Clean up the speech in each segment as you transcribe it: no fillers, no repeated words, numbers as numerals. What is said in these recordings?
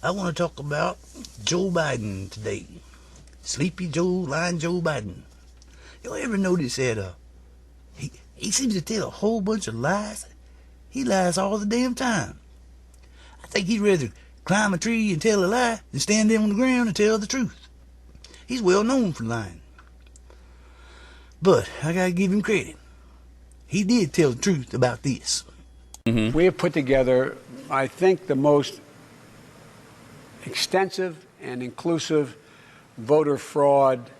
I want to talk about Joe Biden today. Sleepy Joe, lying Joe Biden. You ever notice that he seems to tell a whole bunch of lies? He lies all the damn time. I think he'd rather climb a tree and tell a lie than stand there on the ground and tell the truth. He's well known for lying. But I gotta give him credit. He did tell the truth about this. We have put together, I think, the most extensive and inclusive voter fraud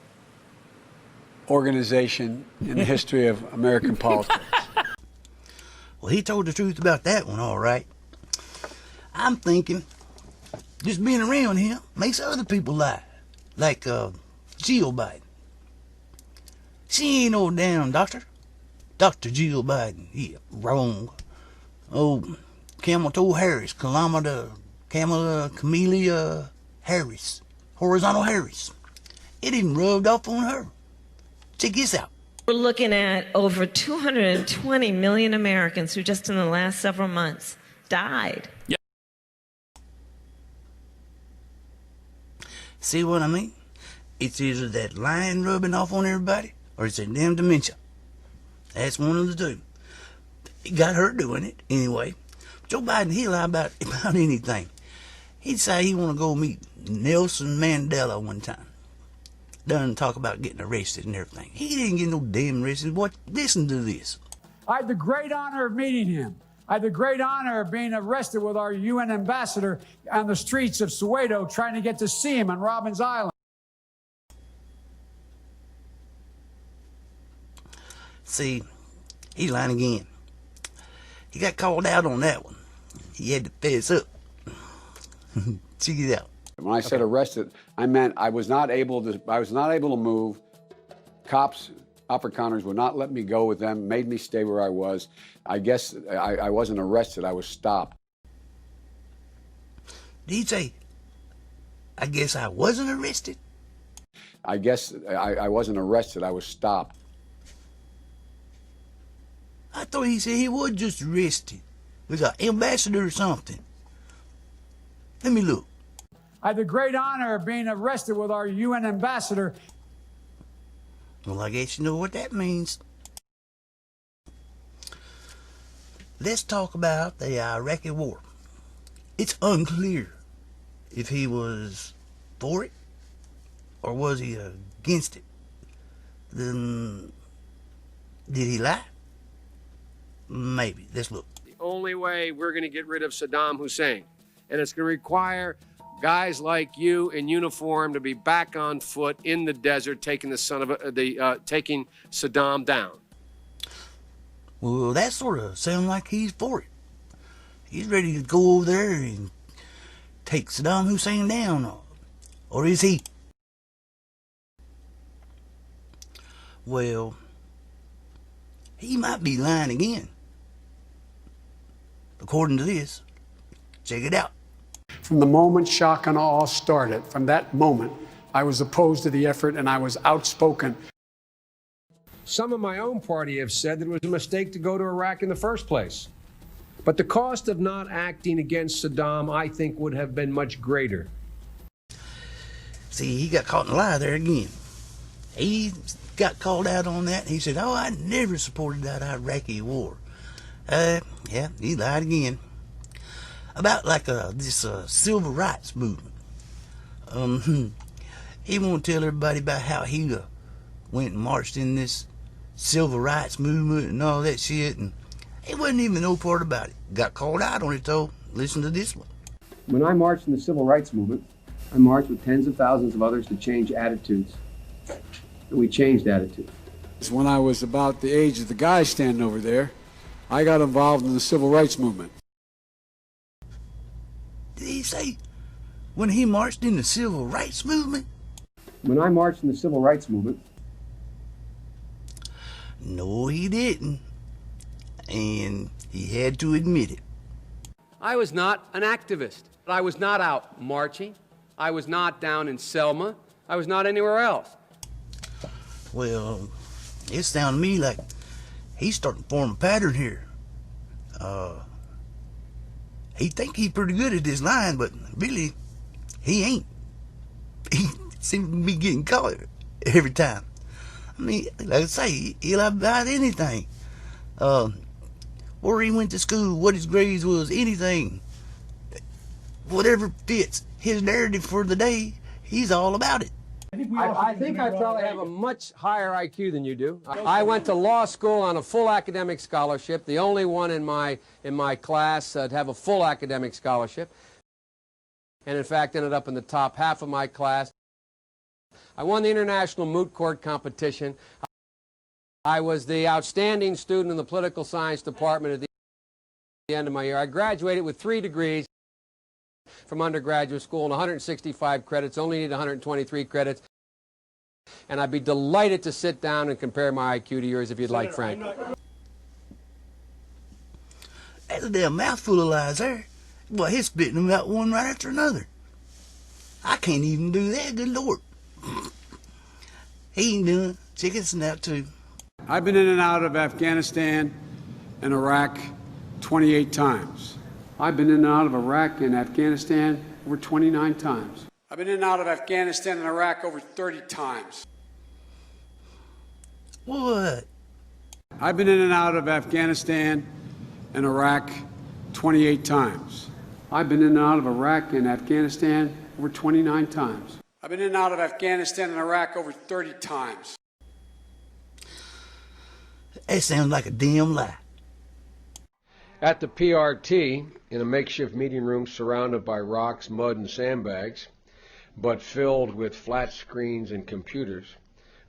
organization in the history of American politics. Well, he told the truth about that one, all right. I'm thinking just being around him makes other people lie, like Jill Biden. She ain't no damn doctor. Dr. Jill Biden, yeah, wrong. Oh, Camel Toe Harris, Camelia Harris, Horizontal Harris. It even rubbed off on her. Check this out. We're looking at over 220 million Americans who just in the last several months died. Yep. See what I mean? It's either that lying rubbing off on everybody, or it's that damn dementia. That's one of the two. It got her doing it anyway. Joe Biden, he lie about anything. He'd say he want to go meet Nelson Mandela one time. Done talk about getting arrested and everything. He didn't get no damn arrested. What? Listen to this. I had the great honor of meeting him. I had the great honor of being arrested with our UN ambassador on the streets of Soweto trying to get to see him on Robbins Island. See, he's lying again. He got called out on that one. He had to fess up. Check it out. When I said arrested, I meant I was not able to move. Cops, upper counters would not let me go with them, made me stay where I was. I guess I wasn't arrested, I was stopped. Did he say, I guess I wasn't arrested? I guess I wasn't arrested, I was stopped. I thought he said he was just arrested. Was an ambassador or something. Let me look. I had the great honor of being arrested with our UN ambassador. Well, I guess you know what that means. Let's talk about the Iraqi war. It's unclear if he was for it or was he against it. Then, did he lie? Maybe. Let's look. The only way we're going to get rid of Saddam Hussein, and it's going to require guys like you in uniform to be back on foot in the desert, taking taking Saddam down. Well, that sort of sounds like he's for it. He's ready to go over there and take Saddam Hussein down, or is he? Well, he might be lying again. According to this, check it out. From the moment shock and awe started, from that moment, I was opposed to the effort and I was outspoken. Some of my own party have said that it was a mistake to go to Iraq in the first place. But the cost of not acting against Saddam, I think, would have been much greater. See, he got caught in a lie there again. He got called out on that. He said, oh, I never supported that Iraqi war. Yeah, he lied again. About like this civil rights movement. He won't tell everybody about how he went and marched in this civil rights movement and all that shit, and he wasn't even no part about it. Got called out on it though. Listen to this one. When I marched in the civil rights movement, I marched with tens of thousands of others to change attitudes. And we changed attitudes. When I was about the age of the guy standing over there, I got involved in the civil rights movement. Did he say when he marched in the civil rights movement? When I marched in the civil rights movement. No, he didn't. And he had to admit it. I was not an activist. I was not out marching. I was not down in Selma. I was not anywhere else. Well, it sounded to me like he's starting to form a pattern here. He think he's pretty good at this line, but really, he ain't. He seems to be getting caught every time. I mean, like I say, he'll lie about anything. Where he went to school, what his grades was, anything. Whatever fits his narrative for the day, he's all about it. I think I probably have a much higher IQ than you do. I went to law school on a full academic scholarship, the only one in my class to have a full academic scholarship, and in fact ended up in the top half of my class. I won the International Moot Court competition. I was the outstanding student in the political science department at the end of my year. I graduated with 3 degrees from undergraduate school and 165 credits, only need 123 credits. And I'd be delighted to sit down and compare my IQ to yours if you'd like, Frank. That's a damn mouthful of lies there. Boy, he's spitting them out one right after another. I can't even do that, good Lord. He ain't done. Check his out too. I've been in and out of Afghanistan and Iraq 28 times. I've been in and out of Iraq and Afghanistan over 29 times. I've been in and out of Afghanistan and Iraq over 30 times. What? I've been in and out of Afghanistan and Iraq 28 times. I've been in and out of Iraq and Afghanistan over 29 times. I've been in and out of Afghanistan and Iraq over 30 times. That sounds like a damn lie. At the PRT, in a makeshift meeting room surrounded by rocks, mud, and sandbags, but filled with flat screens and computers,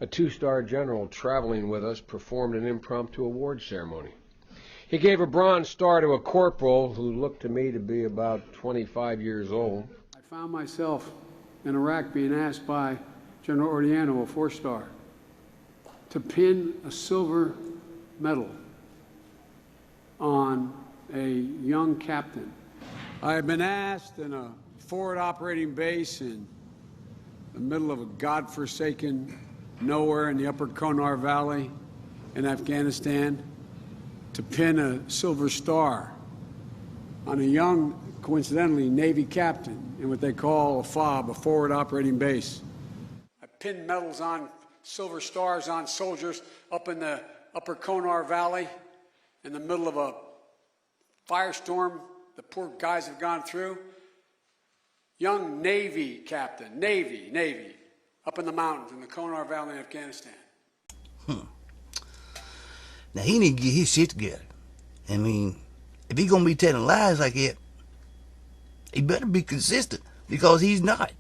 a 2-star general traveling with us performed an impromptu award ceremony. He gave a bronze star to a corporal who looked to me to be about 25 years old. I found myself in Iraq being asked by General Ordiano, a 4-star, to pin a silver medal on a young captain. I have been asked in a forward operating base in the middle of a godforsaken nowhere in the upper Konar Valley in Afghanistan to pin a silver star on a young, coincidentally, Navy captain in what they call a FOB, a forward operating base. I pinned medals on silver stars on soldiers up in the upper Konar Valley in the middle of a firestorm the poor guys have gone through. Young Navy captain, Navy, up in the mountains in the Konar Valley in Afghanistan. Now, he need to get his shit together. I mean, if he gonna be telling lies like that, he better be consistent, because he's not.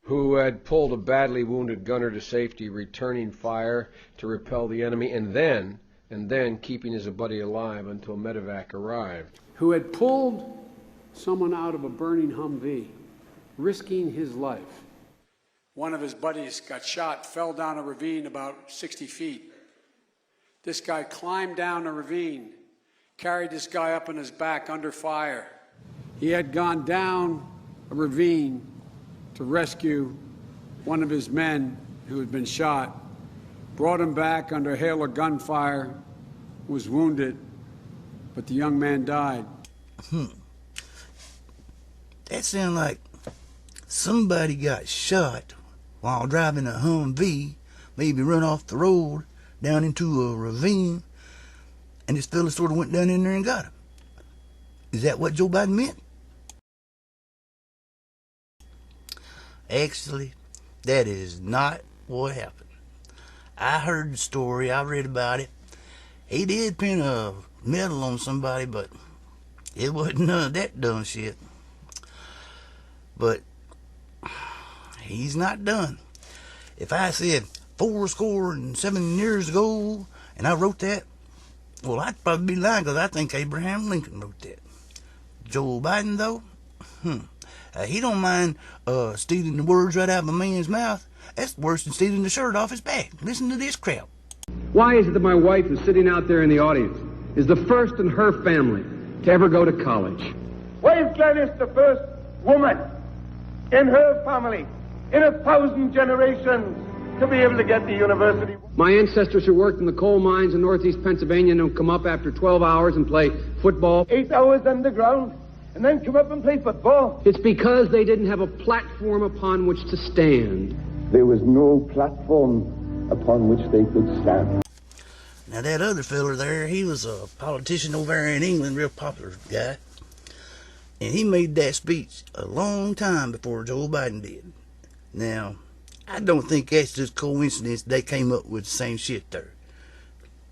Who had pulled a badly wounded gunner to safety, returning fire to repel the enemy, and then keeping his buddy alive until medevac arrived. Who had pulled someone out of a burning Humvee, risking his life. One of his buddies got shot, fell down a ravine about 60 feet. This guy climbed down a ravine, carried this guy up on his back under fire. He had gone down a ravine to rescue one of his men who had been shot, brought him back under hail of gunfire, was wounded, but the young man died. That sounds like somebody got shot while driving a Humvee, maybe run off the road down into a ravine, and this fella sort of went down in there and got him. Is that what Joe Biden meant? Actually, that is not what happened. I heard the story, I read about it. He did pin a medal on somebody, but it wasn't none of that dumb shit. But he's not done. If I said 407 years ago and I wrote that, well, I'd probably be lying, because I think Abraham Lincoln wrote that. Joe Biden, though, he don't mind stealing the words right out of a man's mouth. That's worse than stealing the shirt off his back. Listen to this crap. Why is it that my wife, who's sitting out there in the audience, is the first in her family to ever go to college? Why is Gladys the first woman in her family, in 1,000 generations, to be able to get to university? My ancestors who worked in the coal mines in northeast Pennsylvania don't come up after 12 hours and play football. 8 hours underground, and then come up and play football? It's because they didn't have a platform upon which to stand. There was no platform upon which they could stand. Now that other fella there, he was a politician over there in England, real popular guy. And he made that speech a long time before Joe Biden did. Now, I don't think that's just coincidence they came up with the same shit there.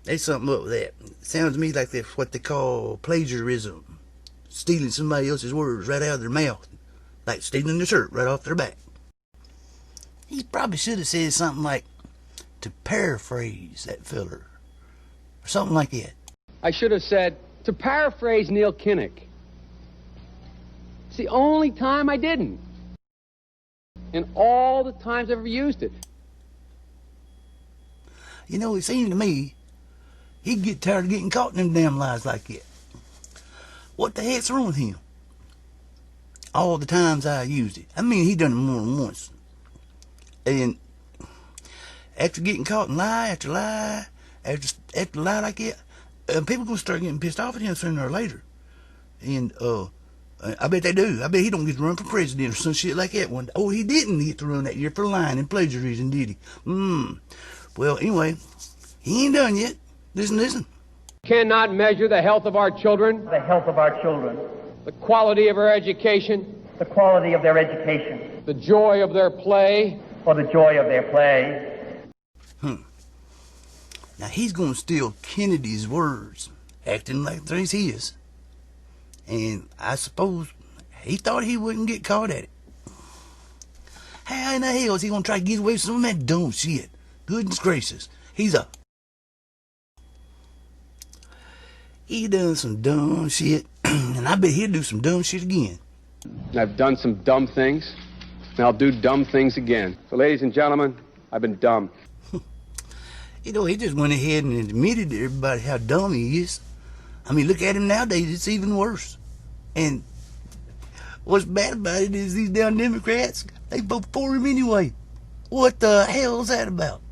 There's something up with that. It sounds to me like that's what they call plagiarism. Stealing somebody else's words right out of their mouth. Like stealing the shirt right off their back. He probably should have said something like, to paraphrase that feller. Or something like that. I should have said, to paraphrase Neil Kinnock. It's the only time I didn't. And all the times I've ever used it. You know, it seemed to me, he'd get tired of getting caught in them damn lies like that. What the heck's wrong with him? All the times I used it. I mean, he done it more than once. And after getting caught in lie after lie, after lie like that, people gonna start getting pissed off at him sooner or later. And I bet they do. I bet he don't get to run for president or some shit like that one. Oh, he didn't get to run that year for lying and plagiarism, did he? Well, anyway, he ain't done yet. Listen. Cannot measure the health of our children, The health of our children, the quality of our education, the quality of their education, the joy of their play, or the joy of their play. Now he's gonna steal Kennedy's words, acting like they're his. And I suppose he thought he wouldn't get caught at it. How in the hell is he gonna try to get away with some of that dumb shit? Goodness gracious. He done some dumb shit, and I bet he'll do some dumb shit again. I've done some dumb things, and I'll do dumb things again. So, ladies and gentlemen, I've been dumb. You know, he just went ahead and admitted to everybody how dumb he is. I mean, look at him nowadays, it's even worse. And what's bad about it is these damn Democrats, they vote for him anyway. What the hell is that about?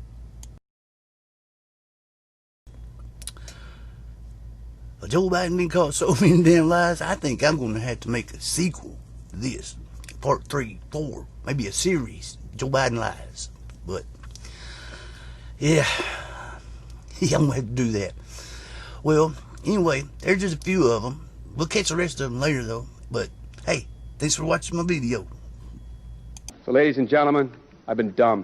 Well, Joe Biden been caught so many damn lies, I think I'm going to have to make a sequel to this. Part 3, 4, maybe a series. Joe Biden lies. But, yeah, I'm going to have to do that. Well, anyway, there's just a few of them. We'll catch the rest of them later, though. But, hey, thanks for watching my video. So, ladies and gentlemen, I've been dumb.